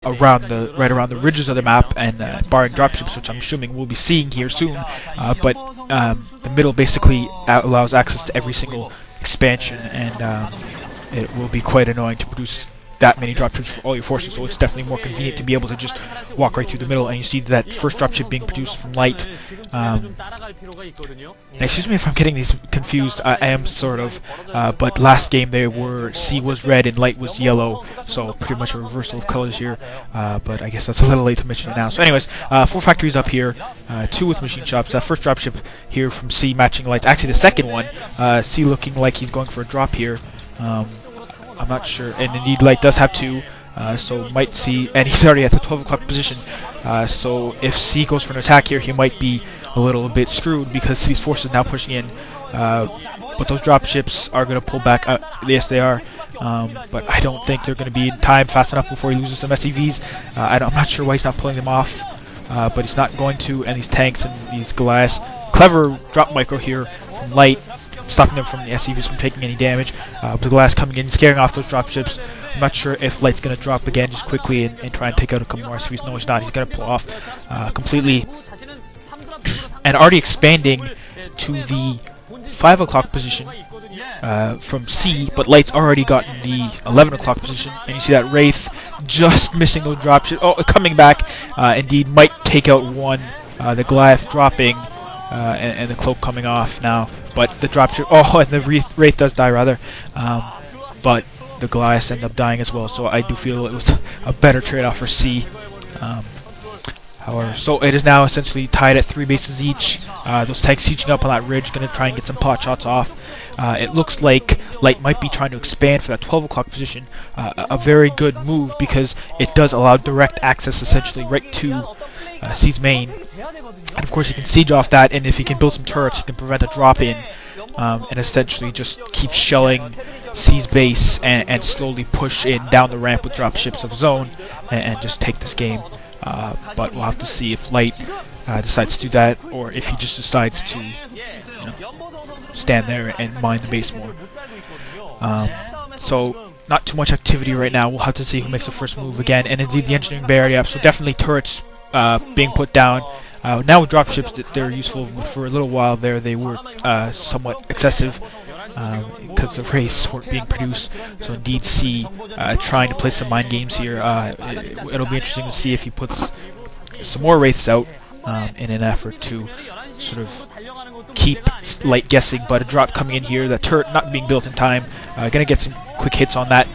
right around the ridges of the map, and barring dropships, which I'm assuming we'll be seeing here soon. But the middle basically allows access to every single expansion, and it will be quite annoying to produce that many dropships for all your forces, so it's definitely more convenient to be able to just walk right through the middle. And you see that first dropship being produced from Light. Excuse me if I'm getting these confused, I am sort of, but last game they were, C was red and Light was yellow, so pretty much a reversal of colors here, but I guess that's a little late to mention it now. So anyways, 4 factories up here, 2 with machine shops. That first dropship here from C matching Light's actually the second one. C looking like he's going for a drop here. I'm not sure, and indeed Light does have 2, so might see, and he's already at the 12 o'clock position, so if C goes for an attack here, he might be a little bit screwed because C's forces now pushing in, but those dropships are going to pull back. Yes, they are, but I don't think they're going to be in time fast enough before he loses some SCVs. I'm not sure why he's not pulling them off, but he's not going to, and these tanks and these Goliaths, clever drop micro here from Light, stopping them from the SCVs from taking any damage. The glass coming in, scaring off those dropships. I'm not sure if Light's going to drop again just quickly and try and take out a couple more SCVs. No, he's not. He's going to pull off completely. And already expanding to the 5 o'clock position from C, but Light's already gotten the 11 o'clock position. And you see that Wraith just missing those dropships. Oh, coming back. Indeed, might take out one. The Goliath dropping. And the cloak coming off now, but the dropship, and the Wraith does die rather, but the Goliaths end up dying as well, so I do feel it was a better trade-off for C. However, so it is now essentially tied at 3 bases each. Those tanks sieging up on that ridge, going to try and get some pot shots off. It looks like Light might be trying to expand for that 12 o'clock position. A very good move because it does allow direct access essentially right to C's main. And of course he can siege off that, and if he can build some turrets he can prevent a drop in, and essentially just keep shelling C's base and slowly push in down the ramp with dropships of his own and just take this game. But we'll have to see if Light decides to do that, or if he just decides to stand there and mine the base more. So not too much activity right now. We'll have to see who makes the first move again, and indeed the engineering bay already up, so definitely turrets being put down. Now with dropships, they're useful, but for a little while there they were somewhat excessive because the wraiths weren't being produced. So indeed C trying to play some mind games here. It'll be interesting to see if he puts some more wraiths out in an effort to sort of keep Light guessing, but a drop coming in here, that turret not being built in time, gonna get some quick hits on that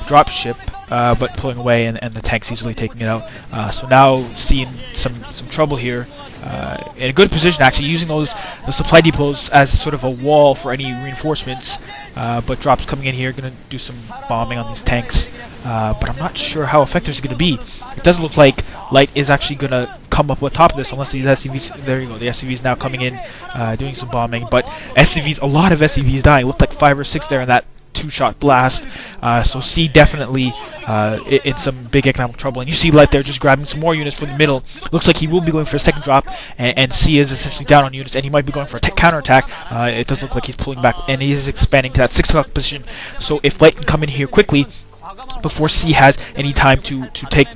dropship, but pulling away, and the tank's easily taking it out. So now seeing some trouble here, in a good position actually, using the supply depots as sort of a wall for any reinforcements, but drops coming in here, going to do some bombing on these tanks, but I'm not sure how effective it's going to be. It doesn't look like Light is actually going to come up on top of this unless these SCVs, there you go, the SCVs now coming in, doing some bombing, but SCVs, a lot of SCVs dying. It looked like 5 or 6 there in that 2-shot blast, so C definitely in some big economic trouble, and you see Light there just grabbing some more units from the middle. Looks like he will be going for a second drop, and C is essentially down on units, and he might be going for a counterattack. It does look like he's pulling back, and he is expanding to that 6 o'clock position, so if Light can come in here quickly before C has any time to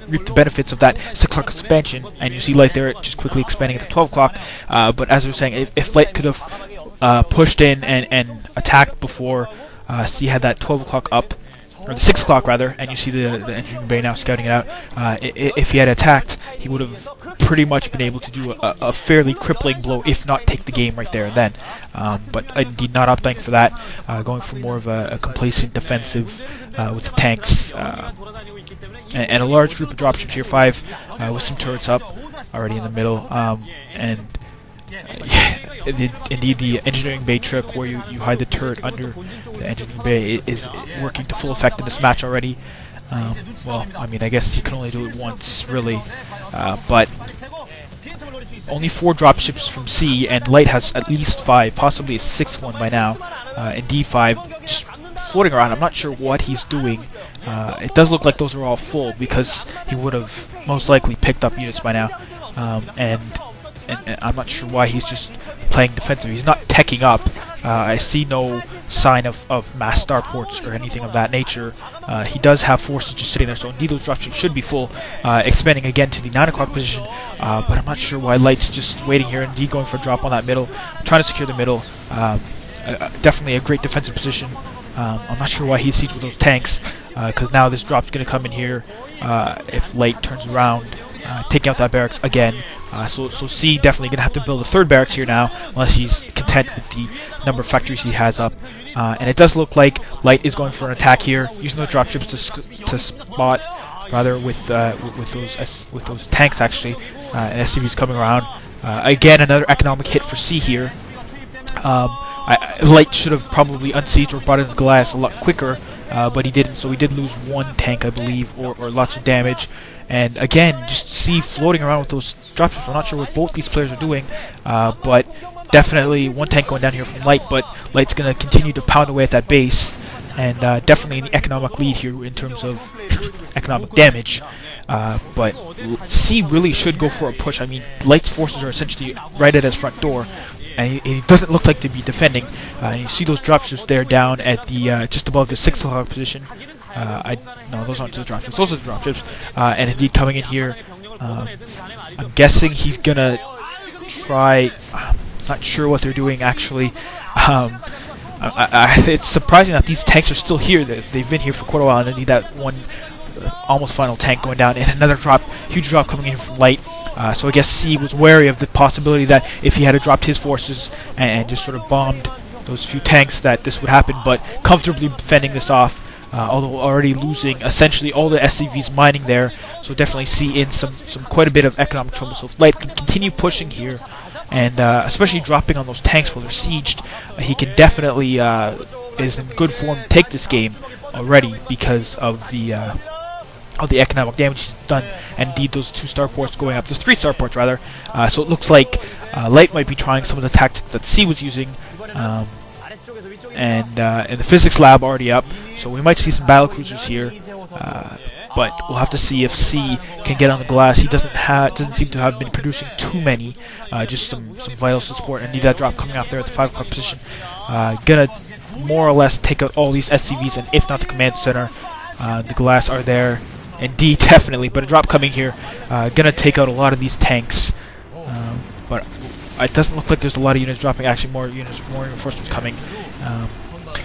reap the benefits of that 6 o'clock expansion, and you see Light there just quickly expanding at the 12 o'clock, but as I was saying, if Light could have pushed in and attacked before C had that 12 o'clock up, or the 6 o'clock rather, and you see the engineering bay now scouting it out. If he had attacked, he would have pretty much been able to do a fairly crippling blow, if not take the game right there and then. But indeed not opting for that, going for more of a complacent defensive with the tanks, and a large group of dropships here, 5 with some turrets up already in the middle, and indeed the engineering bay trick where you hide the turret under the engineering bay is working to full effect in this match already. Well, I mean, I guess you can only do it once, really, but only 4 dropships from C, and Light has at least 5, possibly a 6th one by now. Indeed 5, just floating around. I'm not sure what he's doing. It does look like those are all full, because he would have most likely picked up units by now, and I'm not sure why he's just playing defensive. He's not teching up. I see no sign of mass starports or anything of that nature. He does have forces just sitting there, so indeed those dropships should be full, expanding again to the 9 o'clock position, but I'm not sure why Light's just waiting here, indeed going for a drop on that middle, trying to secure the middle. Definitely a great defensive position. I'm not sure why he sieged with those tanks, because now this drop's going to come in here if Light turns around, taking out that barracks again. So C definitely going to have to build a third barracks here now, unless he's content with the number of factories he has up. And it does look like Light is going for an attack here, using those dropships to spot, rather with those tanks actually, and SCVs coming around. Again, another economic hit for C here. Light should have probably unsieged or brought in his glass a lot quicker, but he didn't, so he did lose one tank, I believe, or lots of damage. And again, just C floating around with those dropships. I'm not sure what both these players are doing, but definitely one tank going down here from Light, but Light's going to continue to pound away at that base, and definitely in the economic lead here in terms of economic damage. But C really should go for a push. I mean, Light's forces are essentially right at his front door, and he doesn't look like to be defending. And you see those dropships there down at the just above the 6 o'clock position. No, those aren't the dropships. Those are the dropships. And indeed, coming in here, I'm guessing he's gonna try. I'm not sure what they're doing actually. It's surprising that these tanks are still here. They've been here for quite a while, and indeed that one almost final tank going down, and another drop, huge drop coming in from Light. So I guess C was wary of the possibility that if he had dropped his forces and just sort of bombed those few tanks that this would happen, but comfortably fending this off, although already losing essentially all the SCVs mining there. So definitely C in some quite a bit of economic trouble. So if Light can continue pushing here, and especially dropping on those tanks while they're sieged, he can definitely is in good form to take this game already because of the economic damage he's done, and indeed those 2 starports going up. There's 3 starports rather. So it looks like Light might be trying some of the tactics that C was using, and the physics lab already up. So we might see some battlecruisers here, but we'll have to see if C can get on the glass. He doesn't seem to have been producing too many, just some vital support, and need that drop coming off there at the 5 o'clock position. Gonna more or less take out all these SCVs, and if not the command center. The glass are there. Indeed, definitely, but a drop coming here, gonna take out a lot of these tanks, but it doesn't look like there's a lot of units dropping. Actually, more reinforcements coming,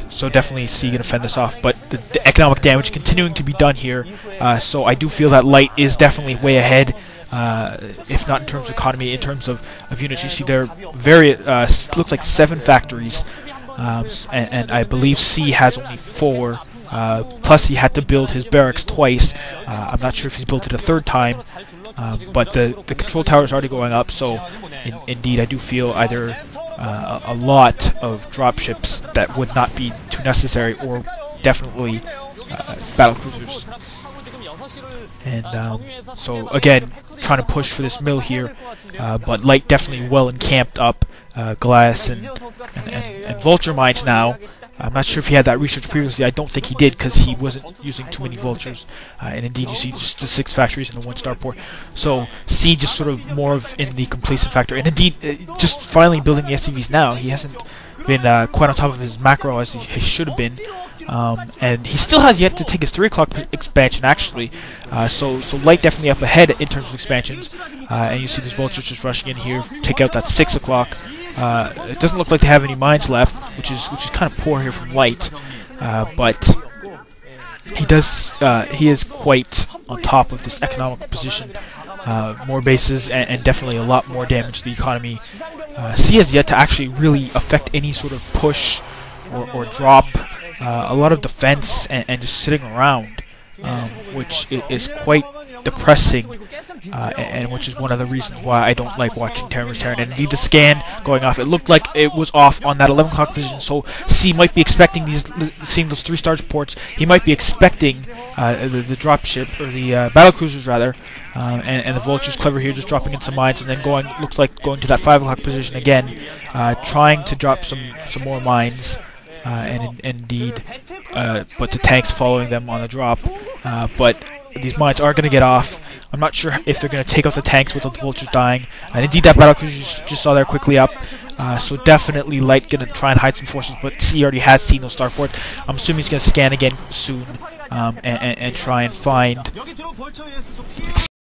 so definitely C gonna fend this off. But the economic damage continuing to be done here, so I do feel that Light is definitely way ahead, if not in terms of economy, in terms of units. You see there, looks like 7 factories, and I believe C has only 4. Plus he had to build his barracks twice. I'm not sure if he's built it a 3rd time, but the control tower is already going up, so indeed I do feel either a lot of dropships that would not be too necessary, or definitely battlecruisers. And so again, trying to push for this mill here, but Light definitely well encamped up. Glass and vulture mines now. I'm not sure if he had that research previously. I don't think he did, because he wasn't using too many vultures. And indeed, you see just the 6 factories and the 1 starport. So C just sort of more of in the complacent factor. And indeed, just finally building the SCVs now. He hasn't been quite on top of his macro as he should have been. And he still has yet to take his 3 o'clock expansion, actually. So Light definitely up ahead in terms of expansions. And you see these vultures just rushing in here, take out that 6 o'clock. It doesn't look like they have any mines left, which is kind of poor here from Light. But he is quite on top of this economic position. More bases and definitely a lot more damage to the economy. C has yet to actually really affect any sort of push or drop. A lot of defense and just sitting around, which is quite depressing, and which is one of the reasons why I don't like watching Terran vs. Terran. And indeed, the scan going off, it looked like it was off on that 11 o'clock position, so C might be expecting seeing those 3 starports. He might be expecting the dropship, or the battlecruisers rather, and the vultures clever here, just dropping in some mines, and then looks like going to that 5 o'clock position again, trying to drop some more mines. And indeed, but the tanks following them on the drop. But these mines are going to get off. I'm not sure if they're going to take out the tanks with the vultures dying. And indeed, that battlecruiser just saw there quickly up. So definitely Light going to try and hide some forces, but C already has seen those starports. I'm assuming he's going to scan again soon and try and find